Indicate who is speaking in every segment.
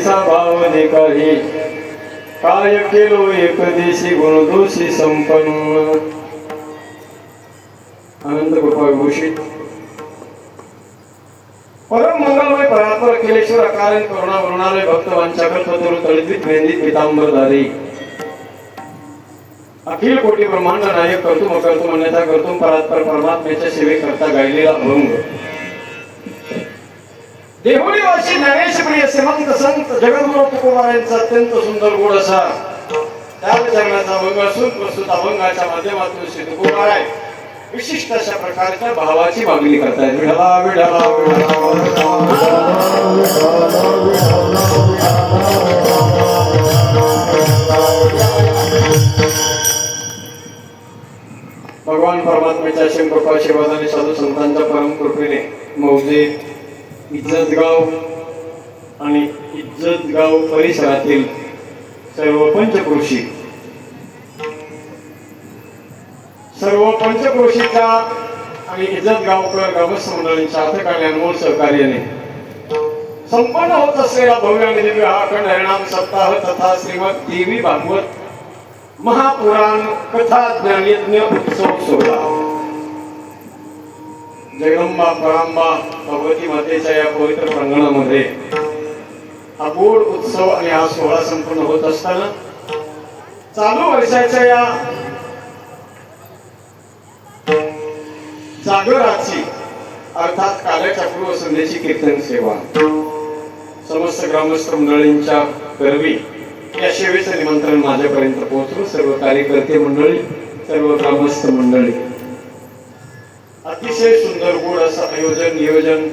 Speaker 1: ऐसा भाव दे काही काय केलो एकदेशी गुणदोषी संपन्न अनंत कृपा विभूषित परम मंगलमय परात्पर अखिलेश्वर अकारण करुणा वरुणालय भक्तवांच्या कल्पतरु तळित वेंदित पितांबरधारी अखिल कोटी ब्रह्मांड नायक कर्तुम अकर्तुम अन्यथा कर्तुम परात्पर परमात्म्याच्या सेवेकरता गायलेला अभंग देहुडी वाशी ज्ञानेश प्रिय श्रीमंत संत जगद्गुरु तुकोबारायांचा अत्यंत सुंदर गोड असा त्याग चरणाचा अभंग असून प्रस्तुत अभंगाच्या माध्यमातून श्री तुकोबाराय विशिष्ट अशा प्रकारच्या भावाची मागणी करतायत. विढला विढला भगवान परमात्म्याच्या असीम कृपा आशीर्वादाने साधू संतांच्या परम कृपेने मौजे इज्जतगाव आणि इज्जतगाव परिसरातील सर्व पंचक्रोशीच्या आणि इज्जतगावकर ग्रामस्थ मंडळींच्या अथक आणि अनमोल सहकार्याने संपन्न होत असलेला भव्य आणि दिव्य हा अखंड हरिनाम सप्ताह तथा श्रीमद देवी भागवत महापुराण कथा ज्ञानयज्ञ उत्सव सोहळा जगदंबा परांबा भगवती मातेच्या या पवित्र प्रांगणामध्ये हा गोड उत्सव आणि हा सोहळा संपन्न होत असताना चालू वर्षाच्या या जागराची अर्थात काल्याच्या पूर्व संध्येची कीर्तन सेवा समस्त ग्रामस्थ मंडळींच्या करवी या सेवेचं निमंत्रण माझ्यापर्यंत पोहोचून सर्व कार्यकर्ते मंडळी सर्व ग्रामस्थ मंडळी अतिशय सुंदर गोड असं आयोजन नियोजन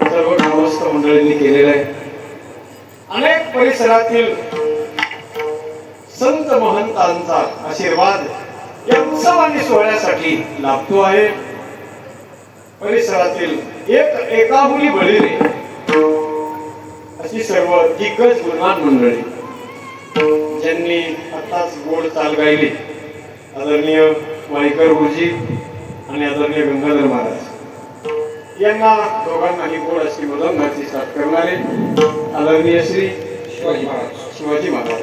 Speaker 1: सर्व ग्रामस्थ मंडळींनी केलेलं आहे. अनेक परिसरातील संत महंतांचा आशीर्वाद या उत्सव आणि सोहळ्यासाठी लाभतो आहे. परिसरातील एकाहुली बळीरे अशी सर्व दिग्गज गुणवान मंडळी ज्यांनी आताच गोड चाल गायली आदरणीय वाईकर गुरुजी आणि आदरणीय गंगाधर महाराज यांना दोघांनाही गोड अशी मदंगाची साथ करणारे आदरणीय श्री शिवाजी महाराज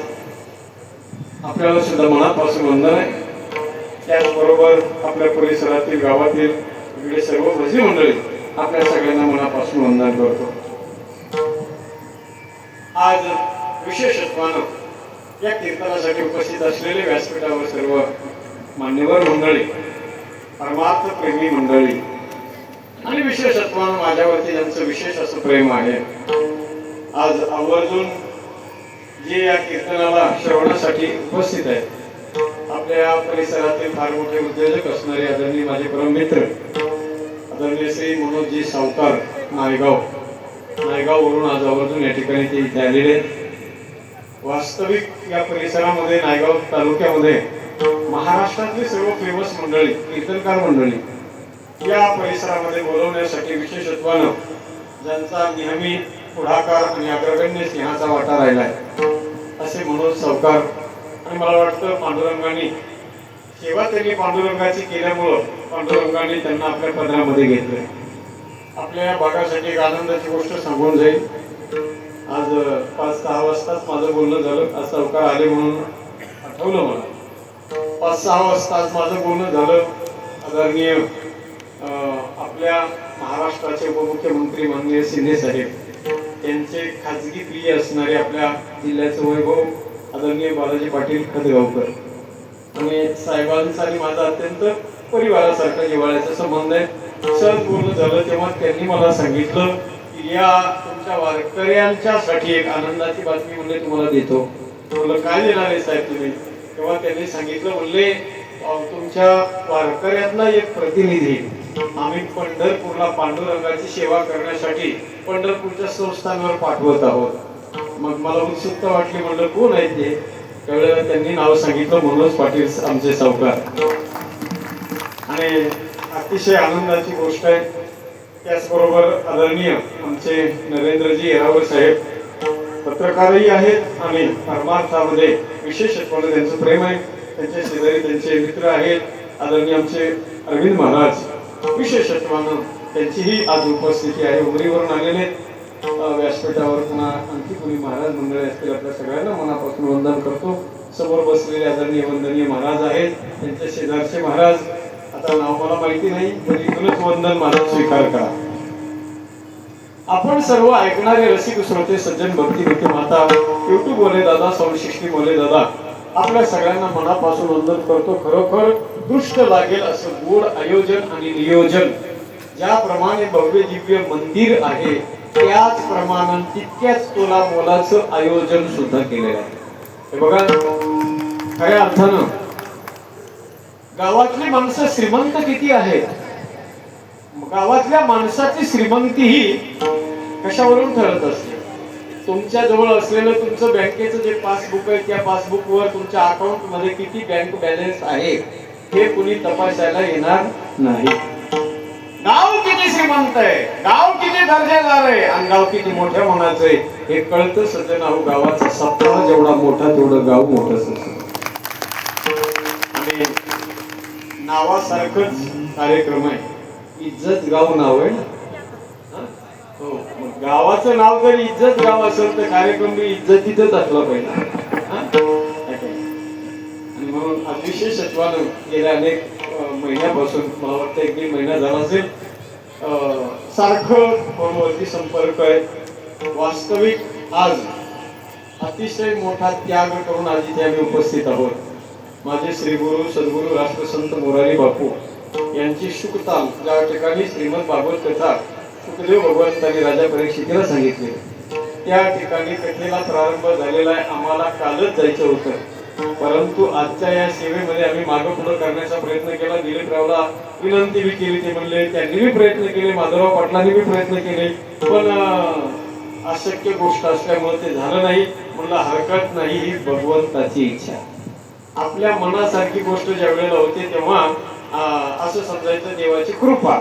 Speaker 1: आपल्याला सुद्धा मनापासून वंदन आहे. त्याचबरोबर आपल्या परिसरातील गावातील वेगळे सर्व भजी मंडळी आपल्या सगळ्यांना मनापासून वंदन करतो. आज विशेषत्वानं या कीर्तनासाठी उपस्थित असलेले व्यासपीठावर सर्व मान्यवर मंडळी परमार्थ प्रेमी मंडळी आणि विशेषत्वानं माझ्यावरती ज्यांचं विशेष असं प्रेम आहे आज आवर्जून जे या कीर्तनाला श्रवणासाठी उपस्थित आहेत आपल्या परिसरातील फार मोठे उद्योजक असणारे आदरणीय माझे परम मित्र आदरणीय श्री मनोजी सावकार नायगाववरून आज आवर्जून या ठिकाणी ते इथे आलेले. वास्तविक या परिसरामध्ये नायगाव तालुक्यामध्ये महाराष्ट्रातली सर्व फेमस मंडळी कीर्तनकार मंडळी या परिसरामध्ये बोलवण्यासाठी विशेषत्वानं ज्यांचा नेहमी पुढाकार आणि अग्रगण्य सिंहाचा वाटा राहिलाय असे मनोज सावकार आणि मला वाटतं पांडुरंगाने सेवा त्यांनी पांडुरंगाची केल्यामुळं पांडुरंगाने त्यांना आपल्या पदरामध्ये घेतलंय. आपल्या या भागासाठी एक आनंदाची गोष्ट सांगून जाईल. आज 5-6 वाजताच माझं बोलणं झालं. आज सावकार आले म्हणून आठवलं मला. 5-6 वाजता आज माझं बोलणं झालं. आदरणीय आपल्या महाराष्ट्राचे उपमुख्यमंत्री माननीय शिंदे साहेब त्यांचे खाजगी प्रिय असणारे आपल्या जिल्ह्याचं वैभव आदरणीय बालाजी पाटील खतगावकर आणि साहेबांचा आणि माझा अत्यंत परिवारासारखा जिव्हाळ्याचा संबंध आहे. सहज बोलणं झालं तेव्हा त्यांनी मला सांगितलं की या तुमच्या वारकऱ्यांच्यासाठी एक आनंदाची बातमी म्हणले तुम्हाला देतो. म्हणलं काय देणार आहे साहेब तुम्ही? तेव्हा त्यांनी सांगितलं म्हणले तुमच्या वारकऱ्यातला एक प्रतिनिधी आम्ही पंढरपूरला पांडुरंगाची सेवा करण्यासाठी पंढरपूरच्या संस्थांवर पाठवत आहोत. मग मला उत्सुकता वाटली. म्हणलं कोण आहे ते? त्यावेळेला त्यांनी नाव सांगितलं मनोज पाटील आमचे सावकार आणि अतिशय आनंदाची गोष्ट आहे. त्याचबरोबर आदरणीय आमचे नरेंद्रजी येरावर साहेब पत्रकारही आहेत आणि परमार्थामध्ये विशेषत्वाने त्यांचं प्रेम आहे. त्यांचे शेजारी त्यांचे मित्र आहेत आदरणीय आमचे अरविंद महाराज विशेषत्वानं त्यांचीही आज उपस्थिती आहे. उमरीवरून आलेले व्यासपीठावर पुन्हा आणखी कोणी महाराज मंडळी असतील आपल्या सगळ्यांना मनापासून वंदन करतो. समोर बसलेले आदरणीय वंदनीय महाराज आहेत, त्यांचे शेजारचे महाराज, आता नाव मला माहिती नाही, पण इथूनच वंदन महाराज स्वीकार करा. आपण सर्व ऐकणारे रसिक श्रोते सज्जन भक्ती माता, युट्यूब बोले दादा, सौशिष्टी बोले दादा, आपल्या सगळ्यांना मनापासून वंदन करतो. खरोखर दृष्ट लागेल असं गोड आयोजन आणि नियोजन, ज्याप्रमाणे भव्य दिव्य मंदिर आहे त्याच प्रमाणात तितक्याच तोला मोलाचं आयोजन सुद्धा केलेलं आहे. हे बघा, खऱ्या अर्थानं गावातली माणसं श्रीमंत किती आहेत, गावातल्या माणसाची श्रीमंती ही कशावरून ठरत असते. तुमच्या जवळ असलेलं तुमचं बँकेचं जे पासबुक आहे, त्या पासबुकवर तुमच्या अकाउंट मध्ये किती बँक बॅलन्स आहे हे कुणी तपासायला येणार नाही. गाव किती श्रीमंत आहे, गाव किती दर्जेदार आहे आणि गाव किती मोठ्या मनाचं आहे हे कळतं सज्जन. अहो, गावाचा सप्ताह जेवढा मोठा तेवढं गाव मोठंच असतं. आणि नावासारखंच कार्यक्रम आहे, इज्जत गाव नाव आहे ना. हो, मग गावाचं नाव जर इज्जत गाव असेल तर कार्यक्रम बी इज्जतीतच असला पाहिजे. आणि म्हणून विशेषत्वानं गेल्या अनेक महिन्यापासून, मला वाटतं 1-1.5 महिना झाला असेल, सारखं फोनवरती संपर्क आहे. वास्तविक आज अतिशय मोठा त्याग करून आज इथे आम्ही उपस्थित आहोत. माझे श्री गुरु सद्गुरु राष्ट्रसंत मोरारी बापू यांची शुकताल, ज्या ठिकाणी श्रीमद भागवत कथा सुखदेव भगवंतांनी राजा परीक्षितीला सांगितले, त्या ठिकाणी कथेला प्रारंभ झालेला आहे. आम्हाला कालच जायचं होतं, परंतु आजच्या या सेवेमध्ये आम्ही मागं पुढं करण्याचा प्रयत्न केला. दिलीपरावला विनंती बी केली, ते म्हणले, त्यांनी बी प्रयत्न केले, माधवराव पाटलांनी बी प्रयत्न केले, पण अशक्य गोष्ट असल्यामुळे ते झालं नाही. म्हणलं हरकत नाही, ही भगवंताची इच्छा. आपल्या मनासारखी गोष्ट ज्या वेळेला होते तेव्हा असं समजायचं देवाची कृपा,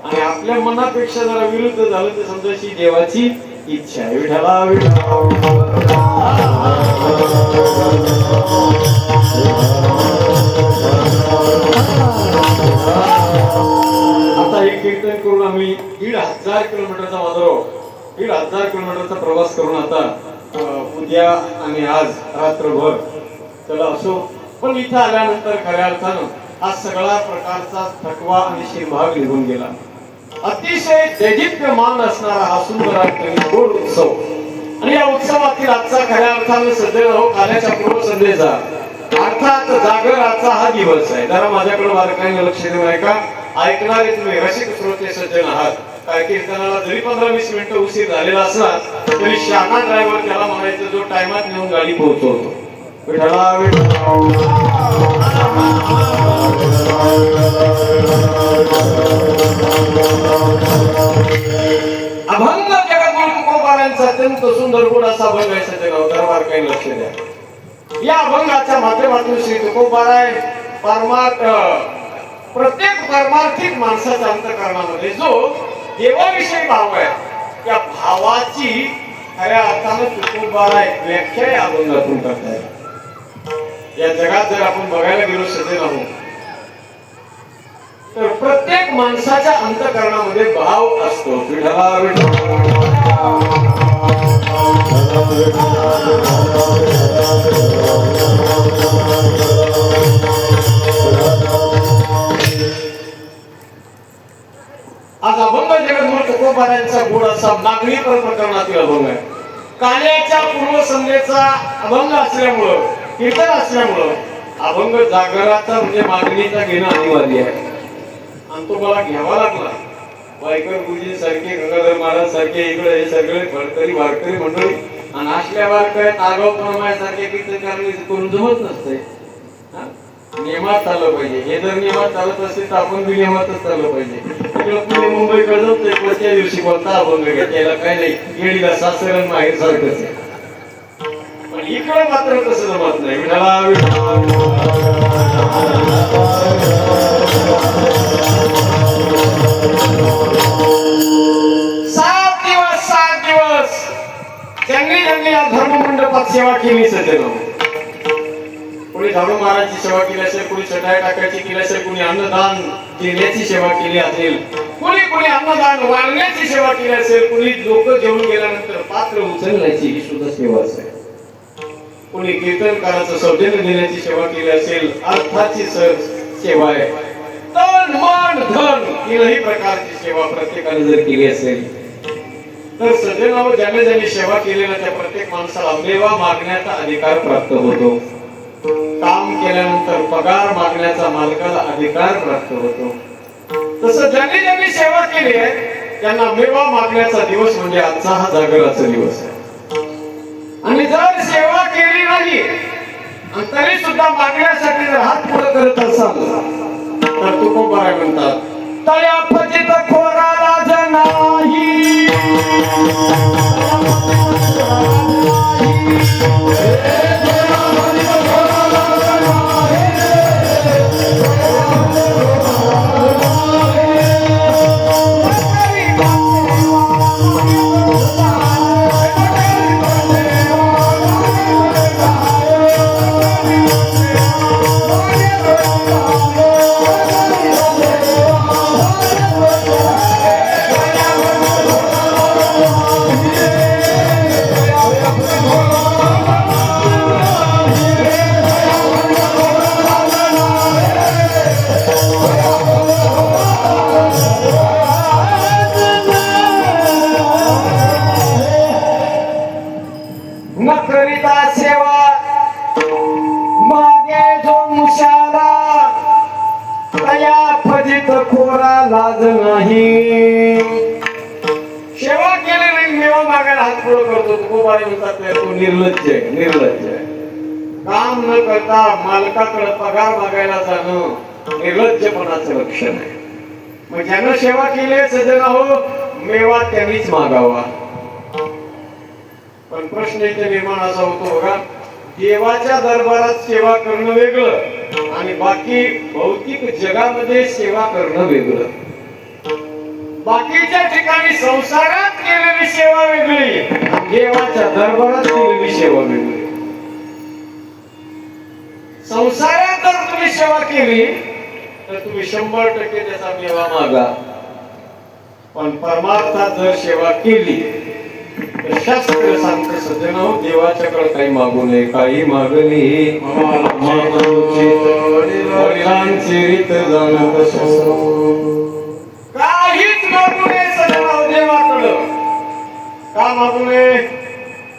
Speaker 1: आणि आपल्या मनापेक्षा जरा विरुद्ध झालं तर समजायची देवाची इच्छा आहे. विठ्ठला आता हे कीर्तन करून आम्ही 1,500 किलोमीटरचा माधवराव 1,500 किलोमीटरचा प्रवास करून आता उद्या आणि आज रात्रभर चला असो. पण इथं आल्यानंतर खऱ्या अर्थानं हा सगळा प्रकारचा थकवा आणि शिरभाग निघून गेला. अतिशय दैदिप्यमान असणारा हा सुंदर गोड उत्सव, आणि या उत्सवातील आजचा खऱ्या अर्थानं सज्जन हो काल्याच्या पूर्व संध्येचा अर्थात जागराचा हा दिवस आहे. जरा माझ्याकडे बारकाईने लक्ष देऊ नका. ऐकणारे तुम्ही रसिक श्रोते सज्जन आहात. काय कीर्तनाला जरी 15-20 मिनिटं उशीर झालेला असला तरी शहाणा ड्रायव्हर त्याला म्हणायचं जो टायमात नेऊन गाडी पोहोचवतो. विठ्ठला अभंग जगद्गुरु तुकोबारायांचा अत्यंत सुंदर गोड असा अभंग आहे सज्जन, दरबार काही लक्ष द्या. या अभंगाच्या माध्यमातून श्री तुकोबाराय प्रत्येक परमार्थिक माणसाच्या अंतःकरणामध्ये जो देवाविषयी भाव आहे त्या भावाची खऱ्या अर्थानं तुकोबाराय व्याख्या या अभंगातून करतायत. या जगात जर आपण बघायला गेलो सज्जन आहोत तर प्रत्येक माणसाच्या अंतःकरणामध्ये भाव असतो. आज अभंग जगद्गुरु तुकोबारायांचा गोड असा मागणी प्रकरणातील अभंग आहे. काल्याच्या पूर्व संध्येचा अभंग असल्यामुळं, कीर्तन असल्यामुळं अभंग जागराचा म्हणजे मागणीचा घेणं अनिवार्य आहे. आणि तो मला घ्यावा लागला. वायकर गुरुजी सारखे, गंगाधर महाराज सारखे, इकडे हे सगळे भडकरी वारकरी मंडळी आणि असल्यावर काय तागाव प्रमाणासारखे कीर्तनकारणी करून जमत नसतंय. नियमात चाललं पाहिजे. हे जर नियमात चालत असेल तर आपण बी नियमातच चाललं पाहिजे. इकडं पुणे मुंबई कळत कोणत्या दिवशी कोणता अभंग घ्या, त्याला काय नाही, येडीला सासरण माहेर सारखंच आहे. पण इकडे मात्र तसं जमत नाही. सात दिवस त्यांनी या धर्ममंडपात सेवा केली सज्जन. कोणी झाडू मारायची सेवा केली असेल, कोणी चटाई टाकायची केली असेल, कोणी अन्नदान देण्याची सेवा केली असेल, कोणी कोणी अन्नदान वाढण्याची सेवा केली असेल, कोणी लोक जेवून गेल्यानंतर पात्र उचलण्याची ही सुद्धा सेवाच आहे. कोणी कीर्तनकाराचं सौजन्य देण्याची सेवा केली असेल, अर्थाची सेवा आहे. तन मन धन तीनही प्रकारची सेवा प्रत्येकाने जर केली असेल तर सज्जनावर ज्याने ज्याने सेवा केली ना त्या प्रत्येक माणसाला मेवा मागण्याचा अधिकार प्राप्त होतो. काम केल्यानंतर पगार मागण्याचा मालकाला अधिकार प्राप्त होतो. तसं ज्यांनी ज्यांनी सेवा केली आहे त्यांना मेवा मागण्याचा दिवस म्हणजे आजचा हा जागराचा दिवस आहे. आणि जर सेवा केली नाही आणि तरी सुद्धा मागण्यासाठी जर हात पुढे करत असाल तर तुकोबाराय म्हणतात, तया पतित खोराला जनाही लाज नाही. सेवा केली नाही मेवा मागायला हात पुढे करतो. तुकोबाराय म्हणतात तो निर्लज्ज आहे, निर्लज्ज आहे. काम न करता मालकाकडे पगार मागायला जाणं निर्लज्जपणाचं लक्षण आहे. मग ज्यानं सेवा केली सज्जन हो मेवा त्यांनीच मागावा. पण प्रश्न इथे निर्माण असा होतो बघा, देवाच्या दरबारात सेवा करणं वेगळं आणि बाकी भौतिक जगामध्ये सेवा करणं वेगळं. बाकीच्या ठिकाणी संसारात केलेली सेवा वेगळी, देवाच्या दरबारात केलेली सेवा वेगळी. संसारात जर तुम्ही सेवा केली तर तुम्ही 100% त्याचा मेवा मागा. पण परमार्थात जर सेवा केली शास्त्र सांगते सज्जनो देवाच्याकडे काही मागू नये. काही मागणी वडिलांची रीत जाणत काहीच मागू नये सज्जनो देवाकडं. का मागू नये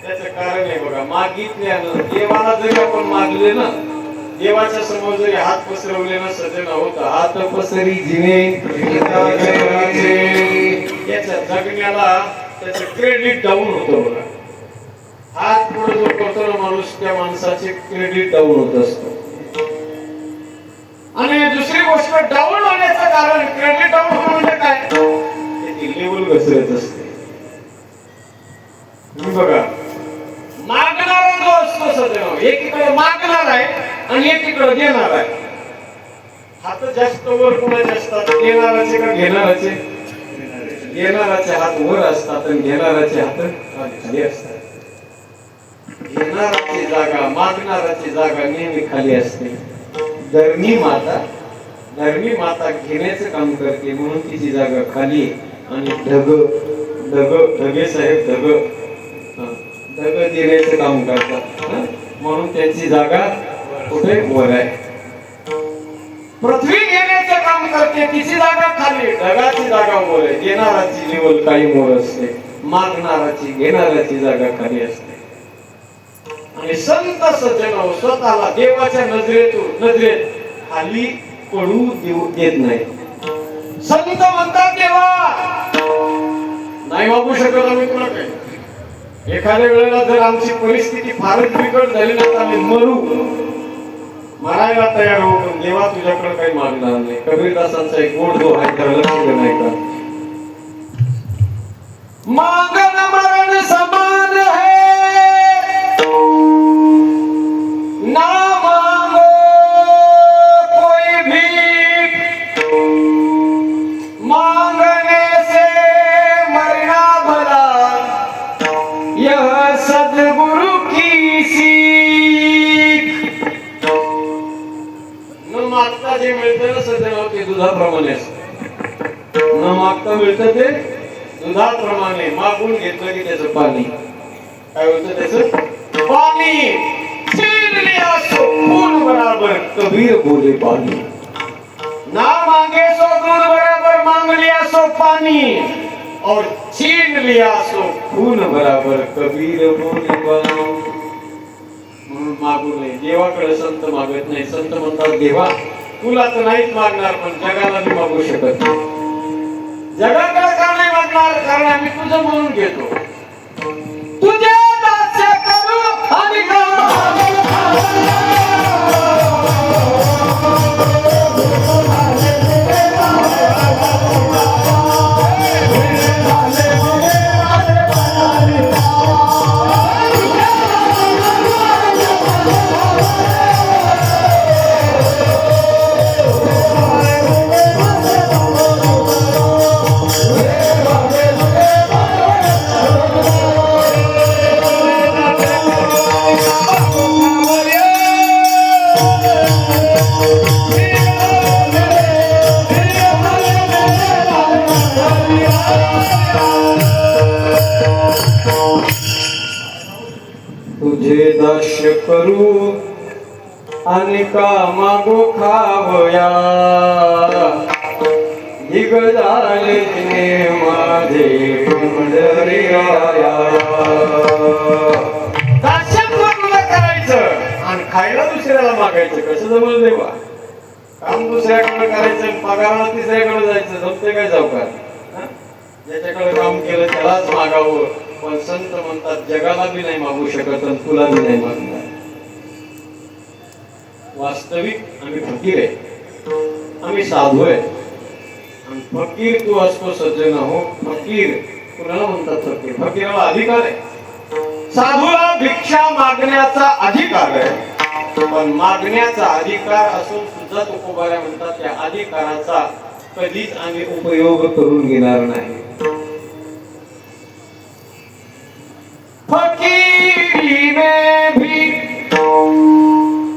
Speaker 1: त्याचं कारण आहे बघा. मागितल्यानं देवाला जरी आपण मागले ना, देवाच्या समोर जरी हात पसरवले ना सज्जन होत हात पसरी जिने याच्या जगण्याला त्याचं क्रेडिट डाऊन होतं बघा. हात पुढे जो करतो ना माणूस त्या माणसाचे क्रेडिट डाऊन होत असतं. आणि दुसरी गोष्ट डाऊन होण्याचं कारण क्रेडिट डाऊन होणं म्हणजे काय, त्याची लेवल घसरत असते. बघा मागणारा जो असतो सदैव एकीकडे मागणार आहे आणि एकीकडे देणार आहे. हात जास्त वर कोणाचे असतात, देणाराचे का घेणाराचे? घेणाराचे हात वर असतात आणि घेणाराचे हात खाली असतात. घेणाराची जागा मागणाराची जागा नेहमी खाली असते. धर्मी माता घेण्याचं काम करते म्हणून तिची जागा खाली. आणि ढगे साहेब ढग देण्याचं काम करतात म्हणून त्यांची जागा कुठे वर आहे. पृथ्वी घेण्याचं काम करते तिची जागा खाली, ढगाची जागा वर आहे. देणाराची लेवल काही वर असते, मागणाराची घेणाराची जागा खाली असते. आणि संत सज्जन स्वतःला देवाच्या नजरेत खाली पडू देत नाही. संत म्हणतात देवा नाही मागू शकत आम्ही तुला काही. एखाद्या वेळेला जर आमची परिस्थिती फारच बिकट झाली ना तर आम्ही मरायला तयार हो, पण देवा तुझ्याकडे काही मागणार नाही. कबीरदासांचा एक गोड जो आहे त्याला लक्ष नाही का, मांगन मरण समान है ना मांगो कोई भीख, मांगने से मरना भला यह सद्गुरु की सीख. न मागता जे मिळतं ना सध्या ते दुधाप्रमाणे असतं. न न मागता मिळतं ते दुधाप्रमाणे, मागून घेतलं की त्याचं पाणी. काय होतं त्याचं पाणी. छीन लिया सो खून बराबर, कबीर बोले पानी. ना मांगे सो दूध बराबर, मांग लिया सो पानी. और छीन लिया सो खून बराबर, कबीर बोले पानी. म्हणून मागू नये. देवाकडे संत मागत नाही. संत म्हणतात देवा तुला तर नाहीच मागणार, पण जगाला मी मागू शकत नाही. जगाकडे का नाही मागणार? कारण आम्ही तुझं म्हणून घेतो. तुझे दास्य करू आणि तुझे दास्य करू आणि का मागो खावया. दिग झाले माझे पंढरीराया. दास्य पूर्ण करायचं आणि खायला दुसऱ्याला मागायचं. कसं जमलं देवा? काम दुसऱ्याकडे करायचं, पगाराला तिसऱ्याकडे जायचं. जमते काय सावकार? ज्याच्याकडे काम केलं त्यालाच मागावं. पण संत म्हणतात जगाला बी नाही मागू शकत आणि तुला बी नाही मागणार. वास्तविक आम्ही फकीर आहे, आम्ही साधू आहे. आणि फकीर तू असतो सज्जन हो. फकीर कुणाला म्हणतात? फकीर. फकीराला अधिकार आहे. साधूला भिक्षा मागण्याचा अधिकार आहे, पण मागण्याचा अधिकार असून सुद्धा तुकोबाऱ्या म्हणतात त्या अधिकाराचा कधीच आम्ही उपयोग करून घेणार नाही. फकीरी में भी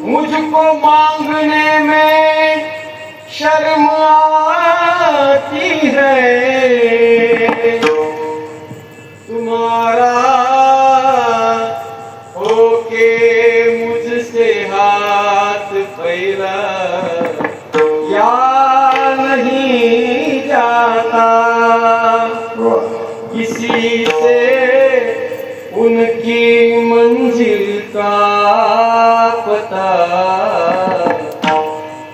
Speaker 1: मुझको मांगने में शर्म आती है. तुम्हारा होके मुझसे हाथ फैला या नहीं जाता. किसी से उनकी मंजिल का पता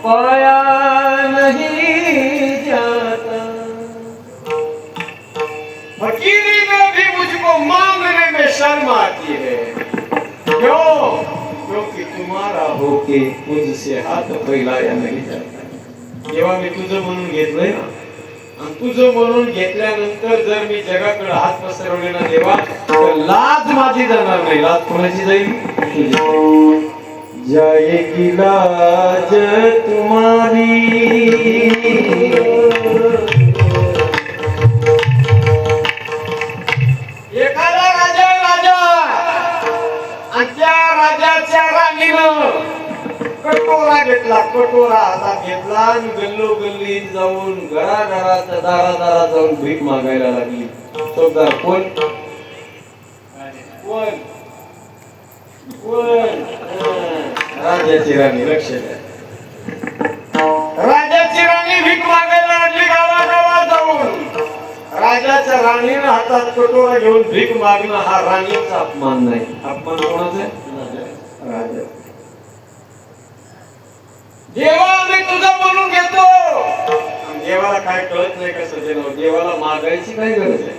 Speaker 1: पाया नहीं जाता. फकीरी में भी मुझको मांगने में शर्म आती है. क्यों? क्योंकि तुम्हारा होके मुझसे हाथ फैलाया नहीं जाता. जेव्हा मी तुझं म्हणून घेतलंय ना, आणि तुझं म्हणून घेतल्यानंतर जर मी जगाकडे हात पसरवले ना देवा, तर लाज माझी जाणार नाही. लाज कोणाची जाईल? तुझी. जाएगी लाज तुम्हारी. एखादा राजा आणि त्या राजाच्या राणीनं कटोरा घेतला. कटोरा हातात घेतला आणि गल्लोगल्लीत जाऊन घराघरात दारादारा जाऊन भीक मागायला लागली. चौकदार कोण? कोण? कोण? राजाची राणी. लक्ष द्या. राजाची राणी भीक मागायला लागली गावागावात जाऊन. राजाच्या राणीनं हातात कटोरा घेऊन भीक मागणं हा राणीचा अपमान नाही. अपमान कोणाचा आहे? राजा. देवा मी तुझं म्हणून घेतो. देवाला काय कळत नाही कसं देणं. देवाला मागायची काय गरज आहे?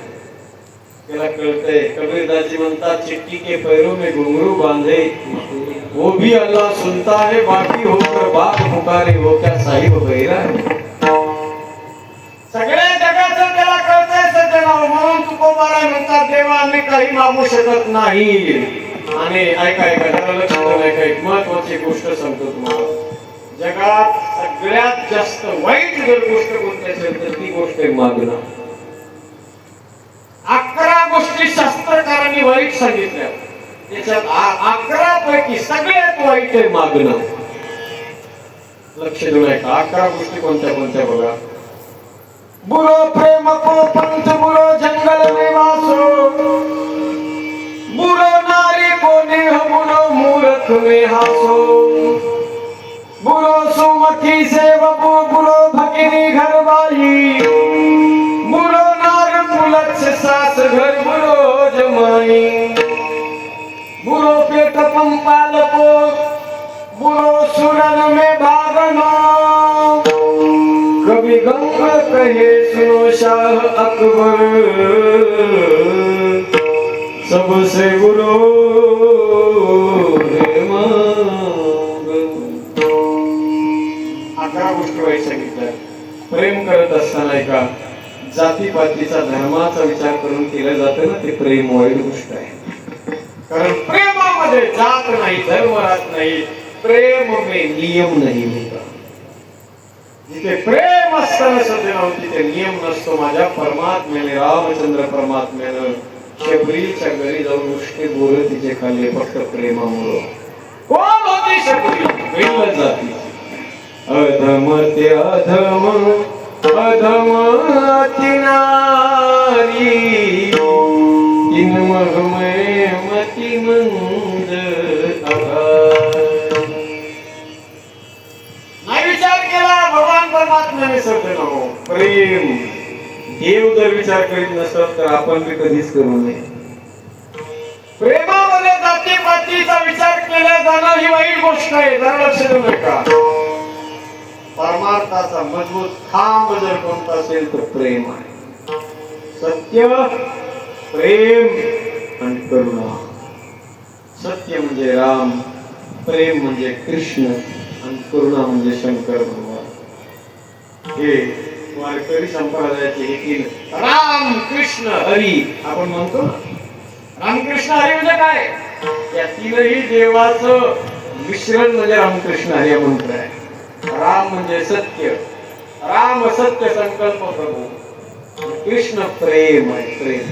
Speaker 1: त्याला कळतंय. कबीरदासजी म्हणतात चिट्टी के पैरों में घुंघरू बांधे, वो भी अल्लाह सुनता है, बाकी होकर बाप पुकारे, वो क्या साहिब बहिरा है. सगळ्या जगाचं त्याला कळतंय सज्जनावर. म्हणून तुकोबारा म्हणतात देवा आम्ही काही मागू शकत नाही. आणि ऐका जरा लक्ष देऊन ऐका. एक महत्वाची गोष्ट सांगतो तुम्हाला. जगात सगळ्यात जास्त वाईट जर गोष्ट कोणती असेल तर ती गोष्ट आहे मागणं. 11 गोष्टी शास्त्रकारांनी वाईट सांगितल्या. त्याच्यात 11 पैकी सगळ्यात वाईट आहे मागणं. लक्ष देऊन ऐका. 11 गोष्टी कोणत्या कोणत्या बघा. बुरो प्रेम को पंथ बुरो जंगल में वासो, बुरो नारी को नेह बुरो मूर्ख में हासो, बुरो सुमति से बबू बुरो भगिनी घर वाली, बुरो नार पुलक्ष सास घर बुरो जमाई, बुरो पेट पंपाल को बुरो सुरन में भागनो, कभी गंगा कहे सुनो शाह अकबर, सबसे बुरो अकरा गोष्टी वाईट सांगितल्या. प्रेम करत असताना एका जातीपातीचा धर्माचा विचार करून केलं जातं ना, ते प्रेम वाईट गोष्ट आहे. कारण प्रेमामध्ये जात नाही, धर्म राहत नाही, प्रेम में नियम नहीं होता. जिथे प्रेम असताना सज्जन तिथे नियम नसतो. माझ्या परमात्म्याने, रामचंद्र परमात्म्यानं शबरीच्या घरी जाऊन नुसते बोल तिचे खाल्ले फक्त प्रेमामुळं. कोण होती शबरी? वेळ जाती. अधम ते अधम अधम अति नारी, इन मग में मति मंद परमात्म्याने सगळं हो. प्रेम देव जर विचार करीत नसतात तर आपण ते कधीच करू नये. प्रेमामध्ये जातीपातीचा विचार केला जाणं ही वाईट गोष्ट आहे. जरा लक्ष देऊ नका. परमार्थाचा मजबूत खांब जर कोणता असेल तर प्रेम आहे. सत्य, प्रेम आणि करुणा. सत्य म्हणजे राम, प्रेम म्हणजे कृष्ण आणि करुणा म्हणजे शंकर भगवान. हे वारकरी संप्रदायाचे हे तीन, राम कृष्ण हरी आपण म्हणतो ना. रामकृष्ण हरी म्हणजे काय? या तीनही देवाचं मिश्रण म्हणजे रामकृष्ण हरी मंत्र आहे. राम म्हणजे सत्य, राम सत्य संकल्प प्रभू, कृष्ण प्रेम आहे. प्रेम,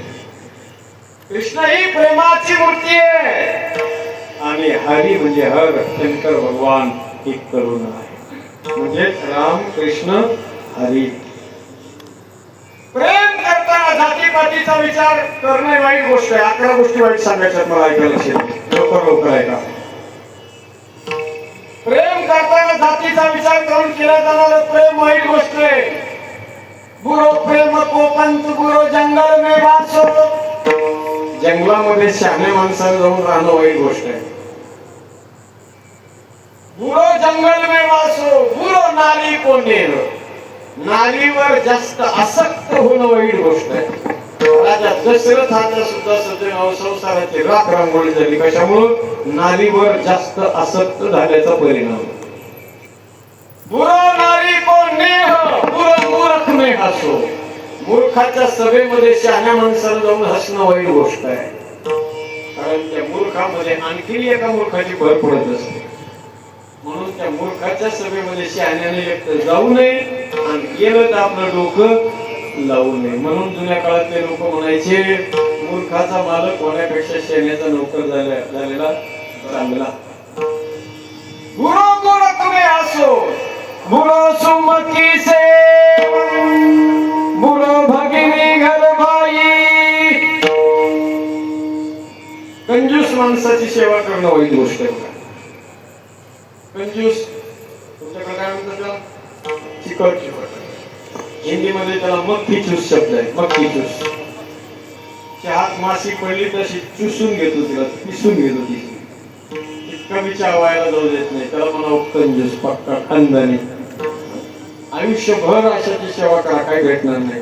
Speaker 1: कृष्ण ही प्रेमाची मूर्ती आहे आणि हरी म्हणजे हर शंकर भगवान ही करुणा आहे. म्हणजे राम कृष्ण हरी. प्रेम करताना जातीपातीचा विचार करणे वाईट गोष्ट आहे. 11 गोष्टी वाईट सांगायच्यात मला ऐकायला लवकर ऐका. प्रेम करताना जातीचा विचार करून केला जाणारा प्रेम वाईट गोष्ट आहे. बुरो प्रेम को पंत बुरो जंगल में वासो, जंगलामध्ये शहाण्या माणसाला जाऊन राहणं वाईट गोष्ट आहे. बुरो जंगल में वासो, बुरो नारी को नेह, नारीवर जास्त आसक्त होणं वाईट गोष्ट आहे. राजा दशरथाचा सुद्धा सज्जन संसाराची राख रांगोळी झाली. कशामुळे? नारीवर जास्त आसक्त झाल्याचा परिणाम. बुरो नारी को नेह, बुरो मूर्ख में हसो, मूर्खाच्या सभेमध्ये शहाण्या माणसाला जाऊन हसणं वाईट गोष्ट आहे. कारण त्या मूर्खामध्ये आणखी एका मूर्खाची भर पडत असते. म्हणून त्या मूर्खाच्या सभेमध्ये शहाण्याने एकटं जाऊ नये आणि गेलं तर आपलं डोकं लावू नये. म्हणून जुन्या काळातले लोक म्हणायचे, मूर्खाचा मालक होण्यापेक्षा शहाण्याचा नोकर झालेला चांगला. बुरो मूर्ख में हसो, बुरो सुमती से बुरो भगिनी घर भाई. कंजूस माणसाची सेवा करणं वाईट गोष्ट आहे. कंजूस तुमच्याकडे काय म्हणतात? चिकट. हिंदीमध्ये त्याला मक्खी चूस शब्द आहे. मक्खी चूस. चहात माशी पडली तशी चुसून घेतो, तिला पिसून घेतो. ती इतका विचार व्हायला जाऊ देत नाही. त्याला म्हणावं कंजूस, पक्का खानदानी. आयुष्यभर अशाची सेवा करा, काही भेटणार नाही.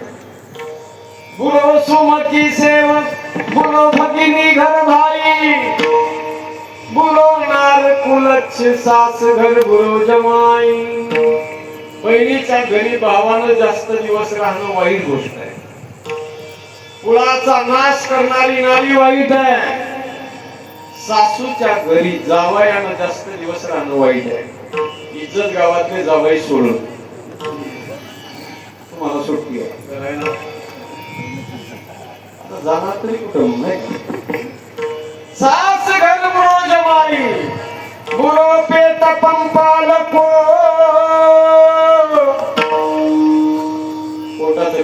Speaker 1: बुरो सुमती सेवक बुरो भगिनी घर भाई, बुरो नार कुलच्छ सास घर बुरो जमाई. बहिणीच्या घरी भावानं जास्त दिवस राहणं वाईट गोष्ट आहे. कुळाचा नाश करणारी नारी वाईट आहे. सासूच्या घरी जावयानं जास्त दिवस राहणं वाईट आहे. इज्जत गावातले जावई सोडून तुम्हाला सुट्टी आहे. आता जाणार तरी कुठं नाही. सास घर बुरो जमाई, बुरो पेट पंपाल को. पोटाचं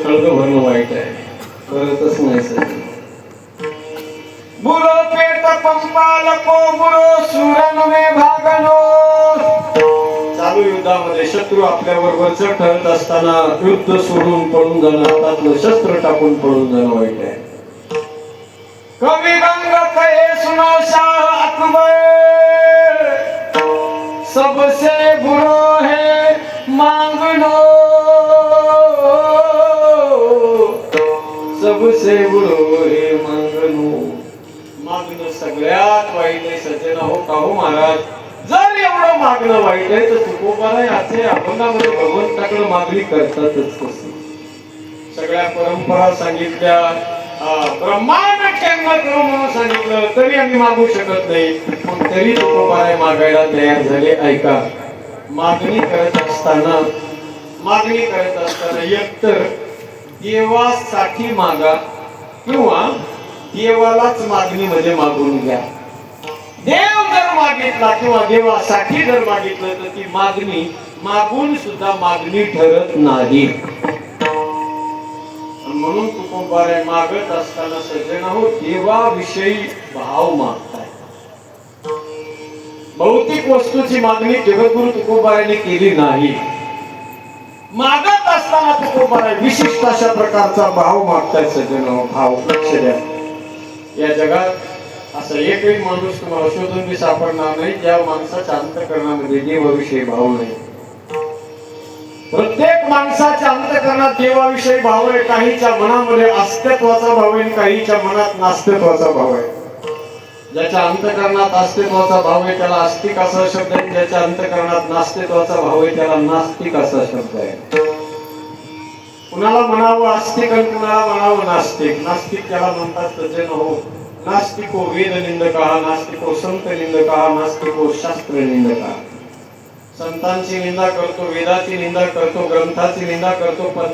Speaker 1: युद्धामध्ये शत्रू आपल्या बरोबरच ठरत असताना युद्ध सोडून पळून जाणं, हातातलं शस्त्र टाकून पळून जाणं वाईट आहे. कवि गंग कहे सुनो शाह अकबर, सबसे बुरा है मांगनो, सबसे बुरो है मांगनो. मागणं सगळ्यात वाईट आहे सज्जना हो का हो महाराज. जर एवढं मागणं वाईट आहे तर तुकोबाराय याचे अभंगामध्ये भगवंताकडे मागणी करतातच कशी. सगळ्या परंपरा सांगितल्या, ब्रह्मांड केंद्र करू म्हणून सांगितलं तरी आम्ही मागू शकत नाही. मग तरी तुकोबाराय मागायला तयार झाले. ऐका, मागणी करत असताना एकतर देवासाठी मागा किंवा देवालाच मागणीमध्ये मागून घ्या. देव जर मागितला किंवा देवासाठी जर मागितलं तर ती मागणी मागून सुद्धा मागणी ठरत नाही. म्हणून तुकोबाराय मागत असताना सज्जन हो देवाविषयी भाव मागताय. भौतिक वस्तूची मागणी जगद्गुरु तुकोबारायने केली नाही. मागत असताना तुकोबाराय विशिष्ट अशा प्रकारचा भाव मागताय सज्जन हो. भाव लक्ष द्या. या जगात असं एकही माणूस तुम्हाला शोधून बी सापडणार नाही ज्या माणसाच्या अंतःकरणामध्ये देवाविषयी भाव नाही. प्रत्येक माणसाच्या अंतःकरणात देवाविषयी भाव आहे. काहीच्या मनामध्ये अस्तित्वाचा भाव आहे, काहीच्या मनात नास्तित्वाचा भाव आहे. ज्याच्या अंतःकरणात अस्तित्वाचा भाव आहे त्याला आस्तिक असा शब्द आहे, ज्याच्या अंतःकरणात नास्तित्वाचा भाव आहे त्याला नास्तिक असा शब्द आहे. कुणाला म्हणावं आस्तिक आणि कुणाला म्हणावं नास्तिक. नास्तिक त्याला म्हणतात सज्जन हो, नास्तिको वेद निंदका, नास्तिको संत निंदका, नास्तिको शास्त्र निंदका. संतांची निंदा करतो, वेदाची निंदा करतो, ग्रंथाची निंदा करतो, पण